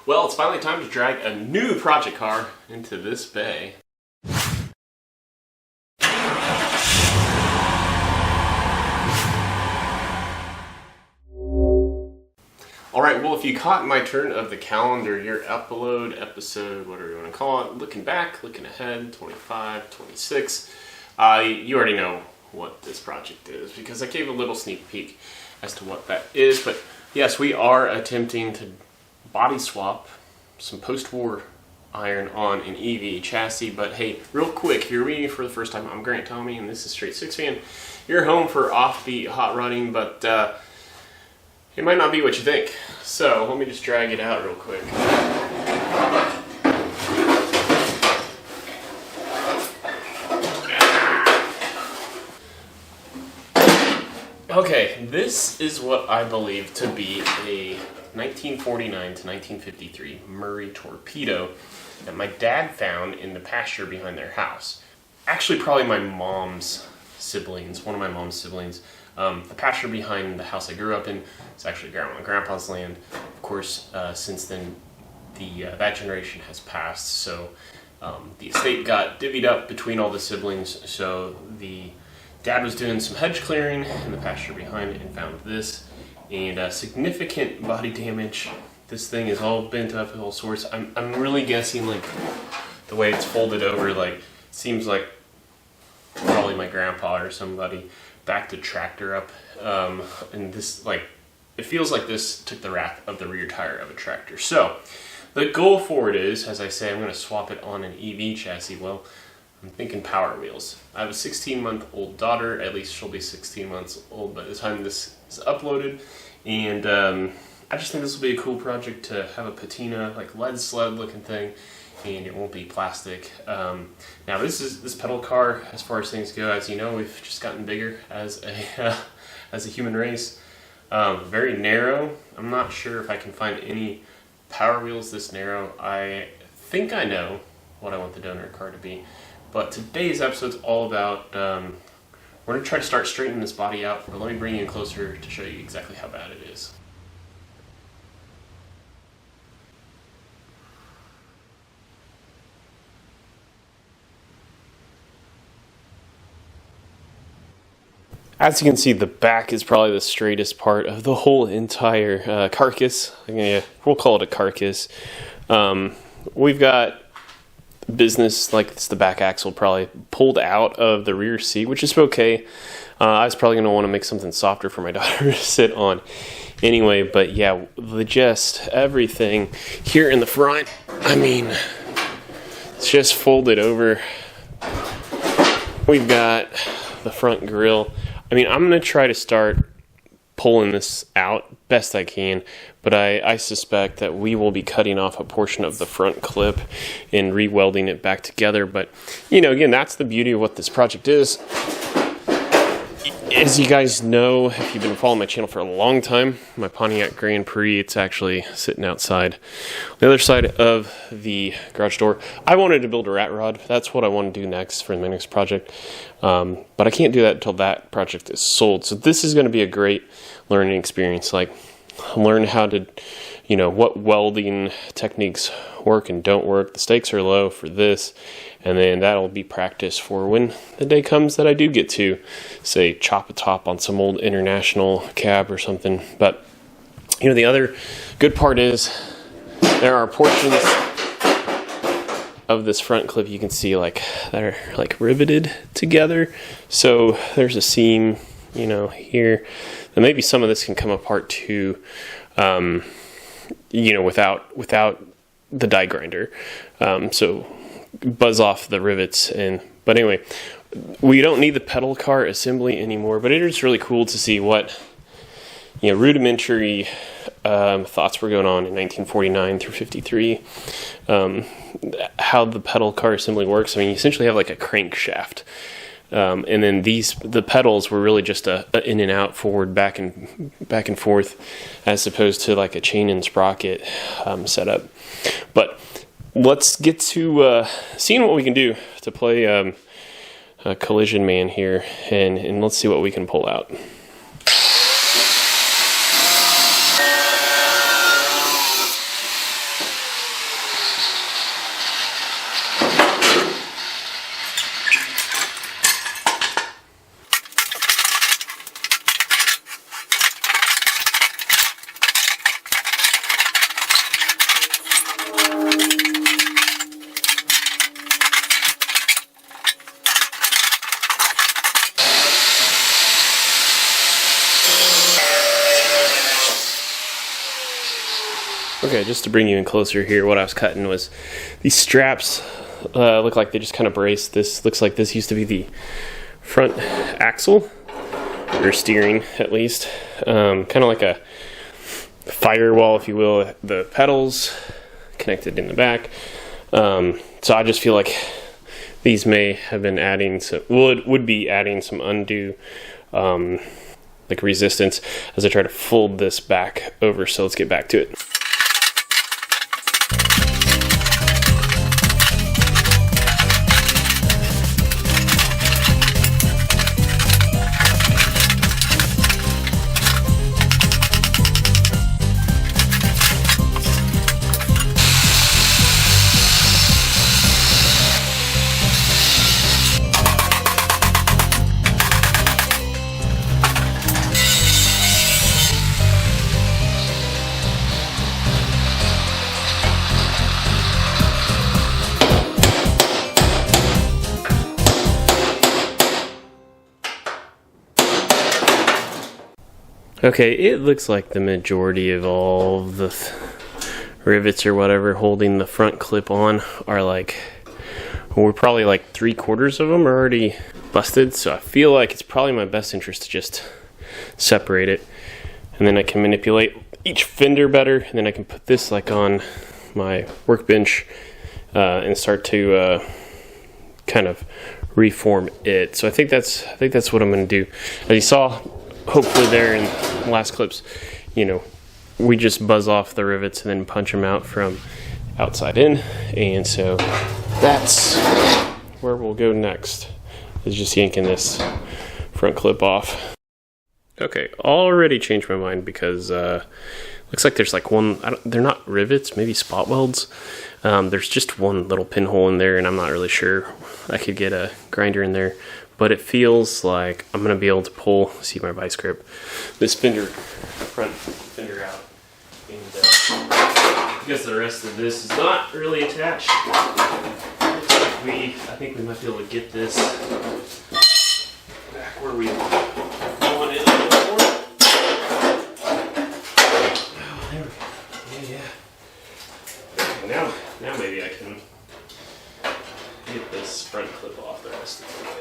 Well, it's finally time to drag a new project car into this bay. Alright, well, if you caught my turn of the calendar, your upload episode, whatever you want to call it, looking back, looking ahead, 25, 26, you already know what this project is because I gave a little sneak peek as to what that is. But yes, we are attempting to body swap some post-war iron on an EV chassis. But hey, real quick, if you're reading for the first time, I'm Grant Tommy, and this is Straight Six Fan. You're home for offbeat hot rodding, but it might not be what you think. So let me just drag it out real quick. Okay, this is what I believe to be a 1949 to 1953 Murray torpedo that my dad found in the pasture behind their house. Actually, probably my mom's siblings, one of my mom's siblings. The pasture behind the house I grew up in is actually Grandma and Grandpa's land. Of course, since then, that generation has passed, so the estate got divvied up between all the siblings, so the dad was doing some hedge clearing in the pasture behind it and found this, and significant body damage. This thing is all bent up at all sorts. I'm really guessing, like, the way it's folded over, like, seems like probably my grandpa or somebody backed a tractor up, and this, like, it feels like this took the wrap of the rear tire of a tractor. So the goal for it is, as I say, I'm going to swap it on an EV chassis. Well, I'm thinking Power Wheels. I have a 16-month-old daughter. At least she'll be 16 months old by the time this is uploaded. And I just think this will be a cool project to have a patina, like lead sled looking thing, and it won't be plastic. Now this pedal car, as far as things go, as you know, we've just gotten bigger as a human race. Very narrow. I'm not sure if I can find any Power Wheels this narrow. I think I know what I want the donor car to be. But today's episode is all about, we're going to try to start straightening this body out, but let me bring you in closer to show you exactly how bad it is. As you can see, the back is probably the straightest part of the whole entire carcass. We'll call it a carcass. We've got business, like it's the back axle probably pulled out of the rear seat, which is okay. I was probably going to want to make something softer for my daughter to sit on anyway, but yeah, the gist, everything here in the front, I mean, it's just folded over. We've got the front grille. I mean, I'm going to try to start pulling this out best I can, but I suspect that we will be cutting off a portion of the front clip and re-welding it back together. But, you know, again, that's the beauty of what this project is. As you guys know, if you've been following my channel for a long time, my Pontiac Grand Prix, it's actually sitting outside the other side of the garage door. I wanted to build a rat rod. That's what I want to do next for my next project. But I can't do that until that project is sold. So this is going to be a great learning experience. Like, learn how to, you know, what welding techniques work and don't work. The stakes are low for this. And then that'll be practice for when the day comes that I do get to, say, chop a top on some old International cab or something. But, you know, the other good part is there are portions of this front clip you can see like that are like riveted together. So there's a seam, you know, here. And maybe some of this can come apart too, you know, without the die grinder. So buzz off the rivets. But anyway, we don't need the pedal car assembly anymore, but it is really cool to see what, you know, rudimentary thoughts were going on in 1949 through 53. How the pedal car assembly works. I mean, you essentially have like a crankshaft. And then the pedals were really just a in and out, forward, back and forth, as opposed to like a chain and sprocket setup. But let's get to seeing what we can do to play a collision man here, and let's see what we can pull out. Okay, just to bring you in closer here, what I was cutting was these straps look like they just kind of brace. This looks like this used to be the front axle, or steering at least. Kind of like a firewall, if you will. The pedals connected in the back. So I just feel like these may have been adding some, would be adding some undue like resistance as I try to fold this back over. So let's get back to it. Okay, it looks like the majority of all the rivets or whatever holding the front clip on are like, we're probably like 3/4 of them are already busted. So I feel like it's probably my best interest to just separate it, and then I can manipulate each fender better, and then I can put this like on my workbench and start to kind of reform it. So I think that's what I'm going to do. As you saw, hopefully there in the last clips, you know, we just buzz off the rivets and then punch them out from outside in. And so that's where we'll go next, is just yanking this front clip off. Okay, already changed my mind because looks like there's like one, they're not rivets, maybe spot welds. There's just one little pinhole in there, and I'm not really sure. I could get a grinder in there, but it feels like I'm going to be able to pull, see my vice grip, this front fender out. And I guess the rest of this is not really attached. Looks like I think we might be able to get this back where we want it before. Oh, there we go. Yeah. Okay, now maybe I can get this front clip off the rest of the way.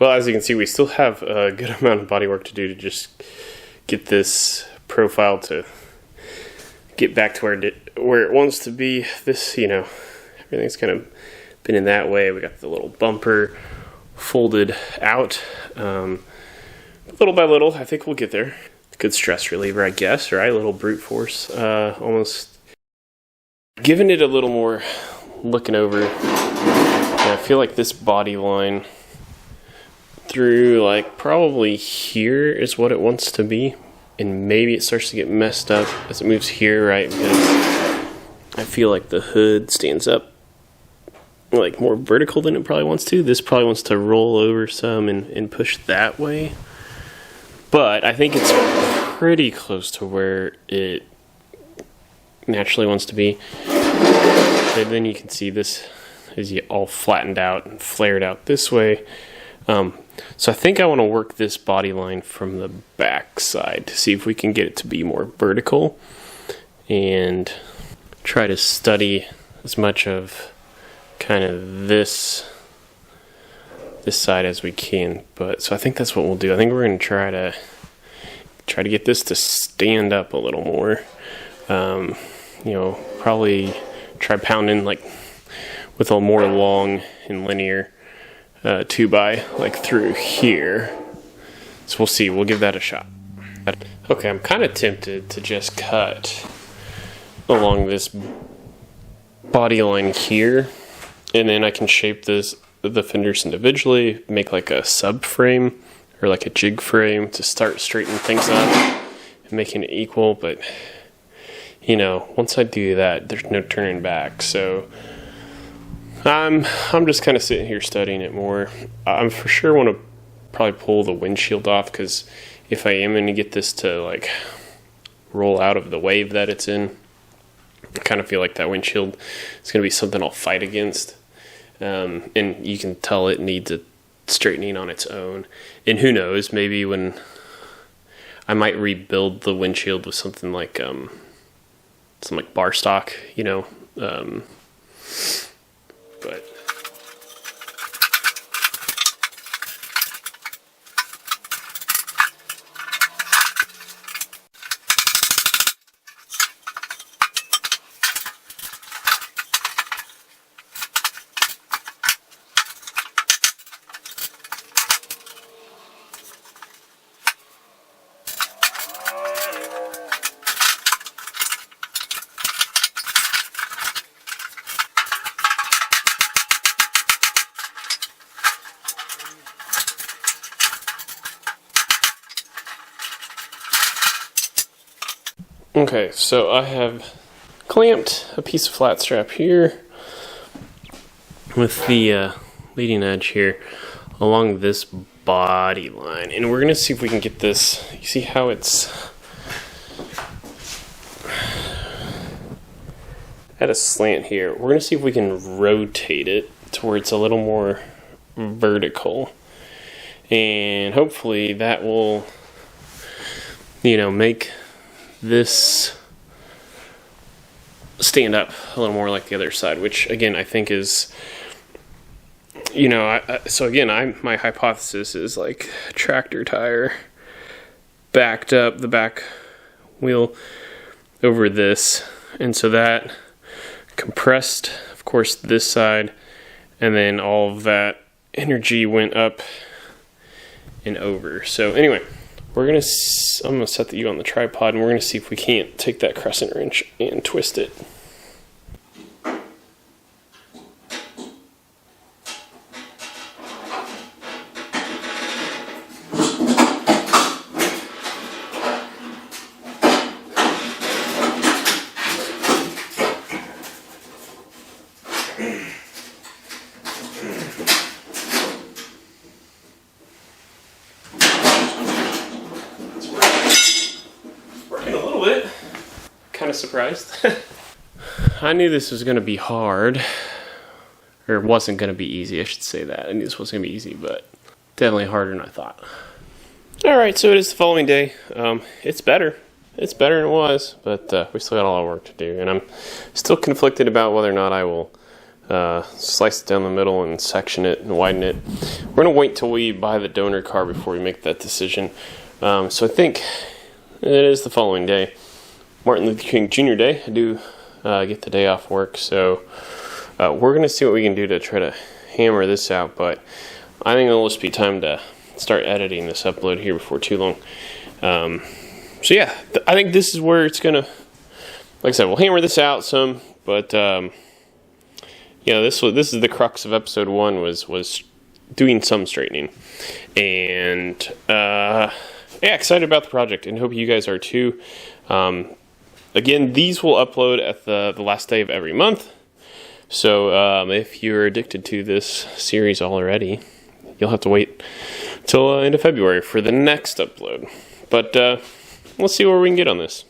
Well, as you can see, we still have a good amount of body work to do to just get this profile to get back to where it wants to be. This, you know, everything's kind of been in that way. We got the little bumper folded out. Little by little, I think we'll get there. Good stress reliever, I guess, right? A little brute force. Almost giving it a little more looking over. And I feel like this body line through like probably here is what it wants to be, and maybe it starts to get messed up as it moves here, right? Because I feel like the hood stands up like more vertical than it probably wants to. This probably wants to roll over some and push that way, but I think it's pretty close to where it naturally wants to be. And then you can see this is all flattened out and flared out this way. So I think I want to work this body line from the back side to see if we can get it to be more vertical and try to study as much of kind of this side as we can. But so I think that's what we'll do. I think we're going to try to get this to stand up a little more. Probably try pounding like with a more long and linear 2x like through here. So we'll see. We'll give that a shot. Okay, I'm kind of tempted to just cut along this body line here, and then I can shape the fenders individually, make like a subframe or like a jig frame to start straightening things up and making it equal. But once I do that, there's no turning back. So I'm just kind of sitting here studying it more. I'm for sure want to probably pull the windshield off, because if I am going to get this to like roll out of the wave that it's in, I kind of feel like that windshield is going to be something I'll fight against. And you can tell it needs a straightening on its own. And who knows, maybe when I might rebuild the windshield with something like bar stock, but okay, so I have clamped a piece of flat strap here with the leading edge here along this body line, and we're gonna see if we can get this. You see how it's at a slant here? We're gonna see if we can rotate it to where it's a little more vertical, and hopefully that will make this stand up a little more like the other side, which again I think is, my hypothesis is like a tractor tire backed up the back wheel over this, and so that compressed, of course, this side, and then all of that energy went up and over. So anyway, I'm gonna set the U on the tripod, and we're gonna see if we can't take that crescent wrench and twist it. Kind of surprised. I knew this was going to be hard, or wasn't going to be easy, I should say that. I knew this wasn't going to be easy, but definitely harder than I thought. Alright, so it is the following day. It's better. It's better than it was, but we still got a lot of work to do, and I'm still conflicted about whether or not I will slice it down the middle and section it and widen it. We're going to wait till we buy the donor car before we make that decision. So I think it is the following day. Martin Luther King Jr. Day. I do get the day off work, so we're going to see what we can do to try to hammer this out, but I think it'll just be time to start editing this upload here before too long. So yeah, I think this is where it's going to, like I said, we'll hammer this out some, but this is the crux of episode 1 was doing some straightening, and excited about the project, and hope you guys are too. Again, these will upload at the last day of every month. So if you're addicted to this series already, you'll have to wait till end of February for the next upload. But let's see where we can get on this.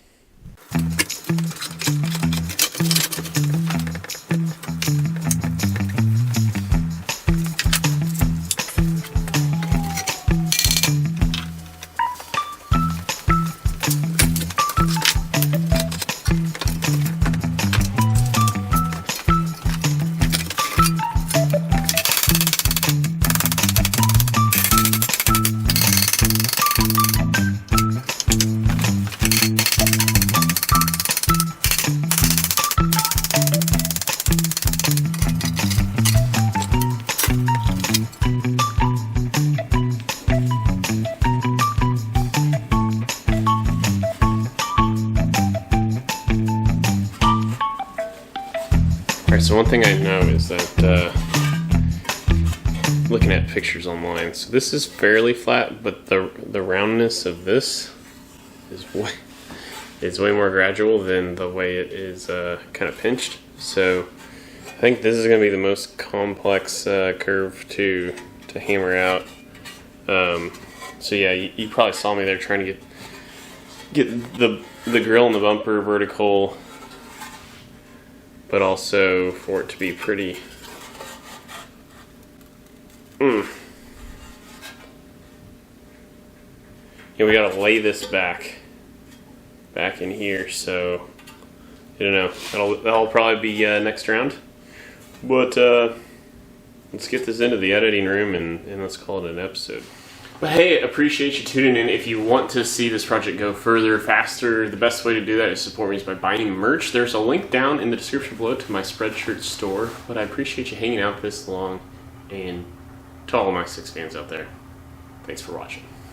so one thing I know is that looking at pictures online, so this is fairly flat, but the roundness of this is way more gradual than the way it is kind of pinched. So I think this is going to be the most complex curve to hammer out. So yeah, you probably saw me there trying to get the grill and the bumper vertical, but also for it to be pretty. Yeah, we gotta lay this back in here, so I don't know. That'll probably be next round. But let's get this into the editing room and let's call it an episode. But hey, appreciate you tuning in. If you want to see this project go further, faster, the best way to do that is support me is by buying merch. There's a link down in the description below to my Spreadshirt store. But I appreciate you hanging out this long, and to all of my 6 fans out there, thanks for watching.